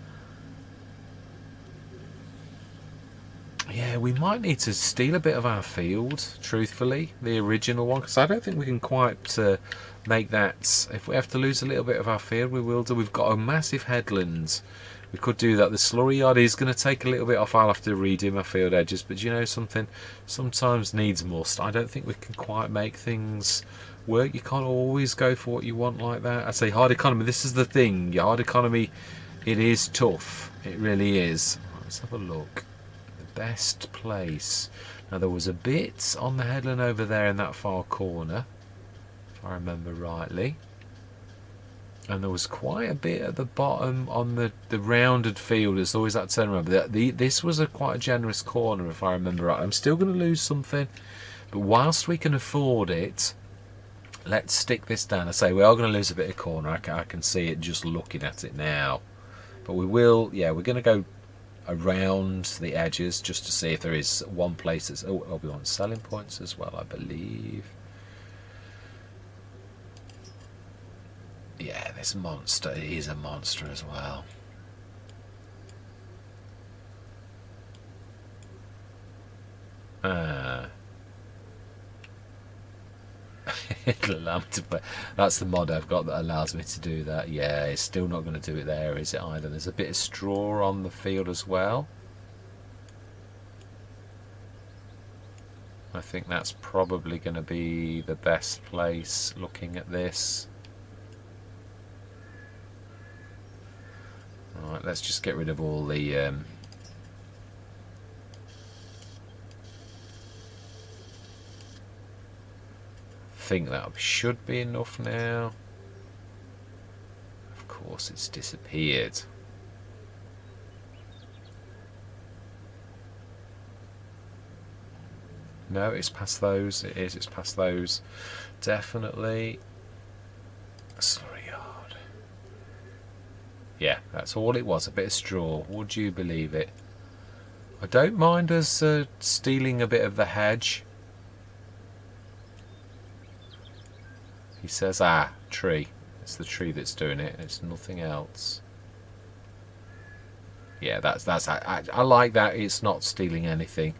yeah, we might need to steal a bit of our field, truthfully, the original one, because I don't think we can quite make that. If we have to lose a little bit of our field, we will do. We've got a massive headland. We could do that. The slurry yard is going to take a little bit off. I'll have to redo my field edges, but you know something, sometimes needs must. I don't think we can quite make things work. You can't always go for what you want like that. I say hard economy, this is the thing. Your hard economy, it is tough. It really is. Right, let's have a look. The best place. Now there was a bit on the headland over there in that far corner, if I remember rightly. And there was quite a bit at the bottom on the rounded field. There's always that turnaround. But this was quite a generous corner, if I remember right. I'm still going to lose something, but whilst we can afford it, let's stick this down. I say we are going to lose a bit of corner. I can see it just looking at it now. But we will, yeah, we're going to go around the edges just to see if there is one place that's... Oh, we want selling points as well, I believe. Yeah, this monster is a monster as well. That's the mod I've got that allows me to do that. Yeah, it's still not going to do it there, is it either? There's a bit of straw on the field as well. I think that's probably going to be the best place looking at this. Right, let's just get rid of all the I think that should be enough now. Of course it's disappeared. No, it's past those. It is, it's past those. Definitely. Slurry yard. Yeah, that's all it was, a bit of straw. Would you believe it? I don't mind us stealing a bit of the hedge. He says, ah, tree. It's the tree that's doing it. It's nothing else. Yeah, I like that. It's not stealing anything.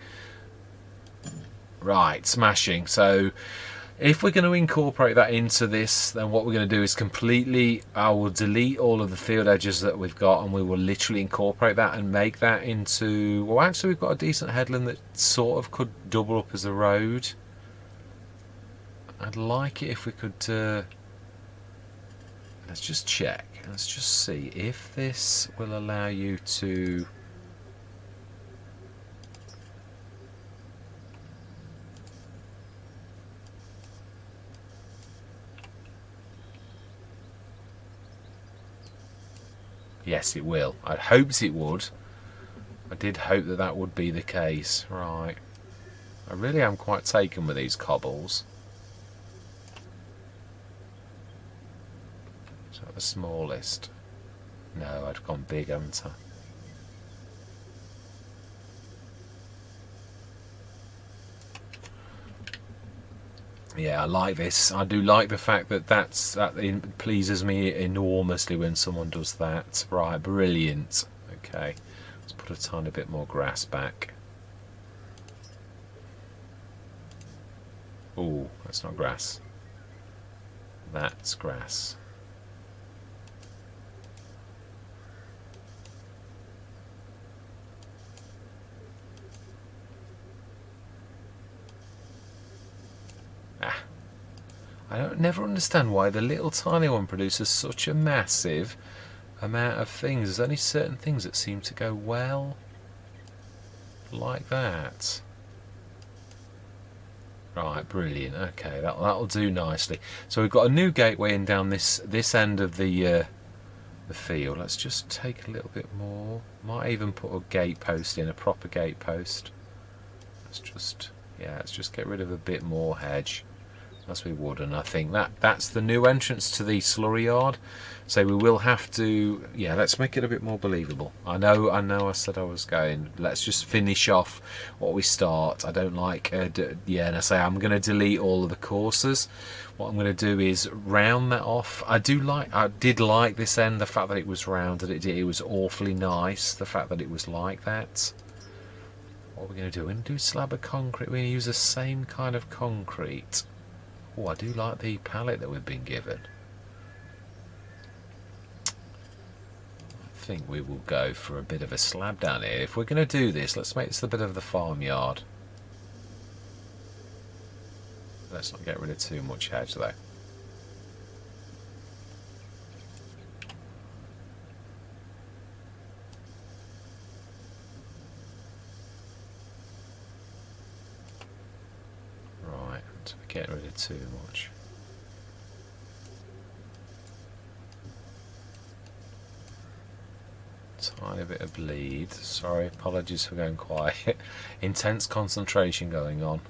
Right, smashing. So if we're going to incorporate that into this, then what we're going to do is I will delete all of the field edges that we've got, and we will literally incorporate that and make that into, well, actually we've got a decent headland that sort of could double up as a road. I'd like it if we could, let's just check, let's just see if this will allow you to, yes it will. I hoped it would. I did hope that that would be the case. Right, I really am quite taken with these cobbles. The smallest. No, I'd gone big, haven't I? Yeah, I like this. I do like the fact that that pleases me enormously when someone does that. Right, brilliant. Okay, let's put a tiny bit more grass back. Oh, that's not grass. That's grass. I never understand why the little tiny one produces such a massive amount of things. There's only certain things that seem to go well like that. Right, brilliant. Okay, that'll do nicely. So we've got a new gateway in down this end of the field. Let's just take a little bit more. Might even put a gate post in, a proper gate post. Let's just get rid of a bit more hedge. As we would, and I think that's the new entrance to the slurry yard. So we will have to, yeah, let's make it a bit more believable. I know I said I was going, let's just finish off what we start. I don't like yeah, and I say I'm going to delete all of the courses. What I'm going to do is round that off. I did like this end, the fact that it was rounded. It was awfully nice, the fact that it was like that. What we're going to do, we're going to do slab of concrete. We're going to use the same kind of concrete. Oh, I do like the palette that we've been given. I think we will go for a bit of a slab down here. If we're going to do this, let's make this a bit of the farmyard. Let's not get rid of too much hedge though. Get rid of too much. Tiny bit of bleed. Sorry, apologies for going quiet. Intense concentration going on.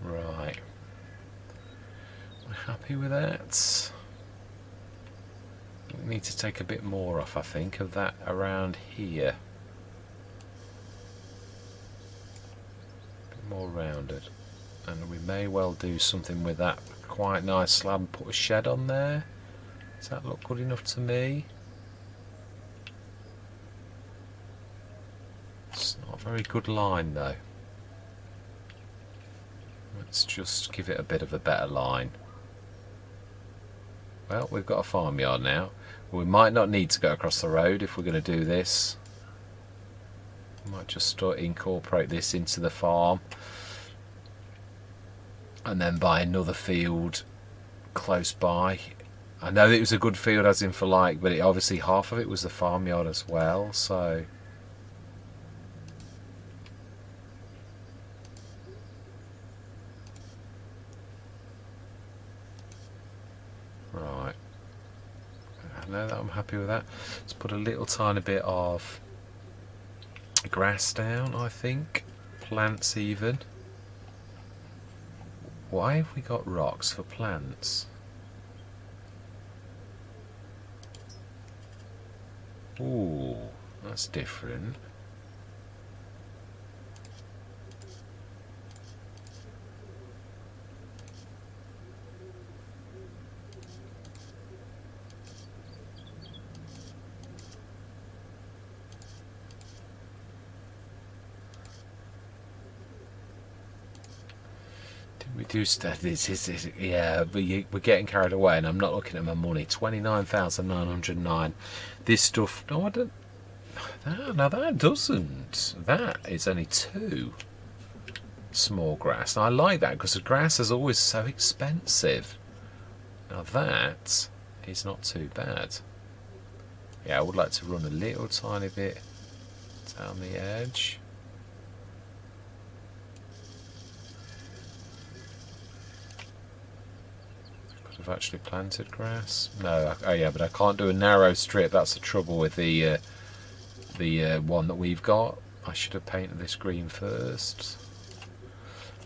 Right, we're happy with that. We need to take a bit more off, I think, of that around here. A bit more rounded. And we may well do something with that quite nice slab, put a shed on there. Does that look good enough to me? It's not a very good line though. Let's just give it a bit of a better line. Well, we've got a farmyard now. We might not need to go across the road if we're going to do this. We might just incorporate this into the farm and then buy another field close by. I know it was a good field as in for like, but obviously half of it was the farmyard as well, so no, I'm happy with that. Let's put a little tiny bit of grass down, I think. Plants even. Why have we got rocks for plants? Ooh, that's different. We do stuff. This yeah, but we're getting carried away, and I'm not looking at my money. 29,909. This stuff. No, I don't. No, that doesn't. That is only 2 small grass. And I like that because the grass is always so expensive. Now that is not too bad. Yeah, I would like to run a little tiny bit down the edge. I've actually planted grass. No, oh yeah, but I can't do a narrow strip. That's the trouble with the one that we've got. I should have painted this green first.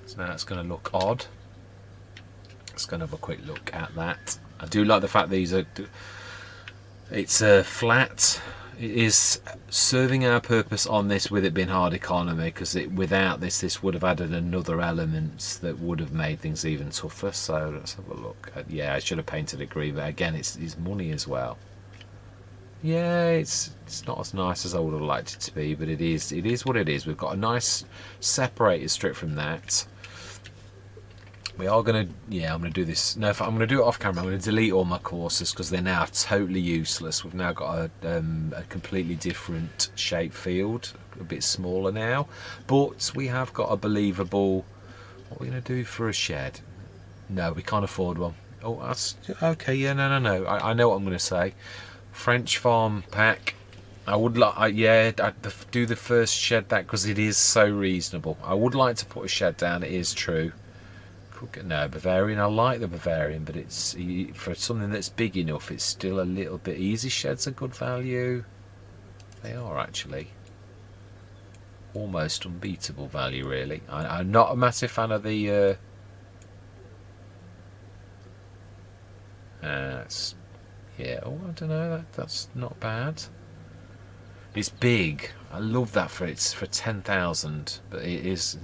So now it's going to look odd. Let's go and have a quick look at that. I do like the fact these are. It's flat. It is serving our purpose on this with it being hard economy, because without this would have added another element that would have made things even tougher. So let's have a look. Yeah, I should have painted it green, but again, it's money as well. Yeah, it's not as nice as I would have liked it to be, but it is what it is. We've got a nice separated strip from that. We are going to, yeah, I'm going to do this. No, I'm going to do it off camera. I'm going to delete all my courses because they're now totally useless. We've now got a completely different shape field, a bit smaller now. But we have got a believable, what are we going to do for a shed? No, we can't afford one. Oh, that's, okay, yeah, no. I know what I'm going to say. French farm pack. I would like, yeah, I'd do the first shed that because it is so reasonable. I would like to put a shed down, it is true. No, Bavarian, I like the Bavarian, but it's for something that's big enough, it's still a little bit. Easy sheds are good value. They are actually almost unbeatable value, really. I'm not a massive fan of the yeah, oh, I don't know, that's not bad. It's big. I love that for 10,000, but it is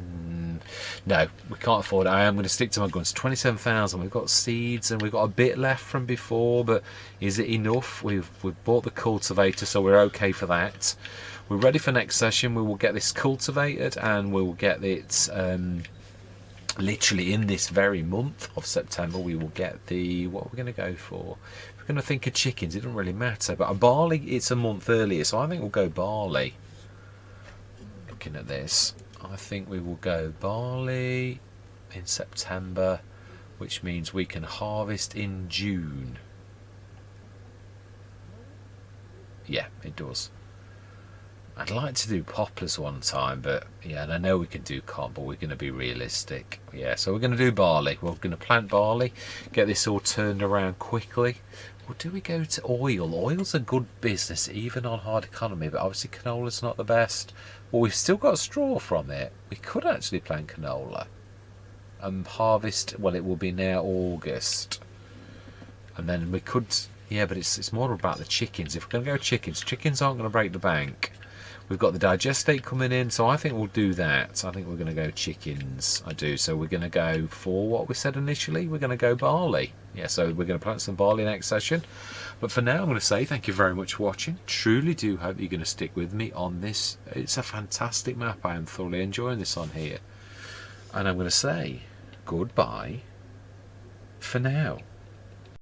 no, we can't afford it. I am going to stick to my guns. 27,000. We've got seeds and we've got a bit left from before, but is it enough? We've bought the cultivator, so we're okay for that. We're ready for next session. We will get this cultivated and we will get it literally in this very month of September. We will get the, what we're going to go for. We're going to think of chickens. It doesn't really matter, but a barley, it's a month earlier, so I think we'll go barley. Looking at this, I think we will go barley in September, which means we can harvest in June. Yeah, it does. I'd like to do poplars one time, but yeah, and I know we can do cotton, but we're going to be realistic. Yeah, so we're going to do barley. We're going to plant barley, get this all turned around quickly. Or do we go to oil? Oil's a good business, even on hard economy, but obviously canola's not the best. Well, we've still got straw from it. We could actually plant canola and harvest, well, it will be now August. And then we could, yeah, but it's more about the chickens. If we're going to go chickens aren't going to break the bank. We've got the digestate coming in, so I think we'll do that. I think we're going to go chickens. I do. So we're going to go for what we said initially. We're going to go barley. Yeah, so we're going to plant some barley next session. But for now, I'm going to say thank you very much for watching. Truly do hope you're going to stick with me on this. It's a fantastic map. I am thoroughly enjoying this on here. And I'm going to say goodbye for now.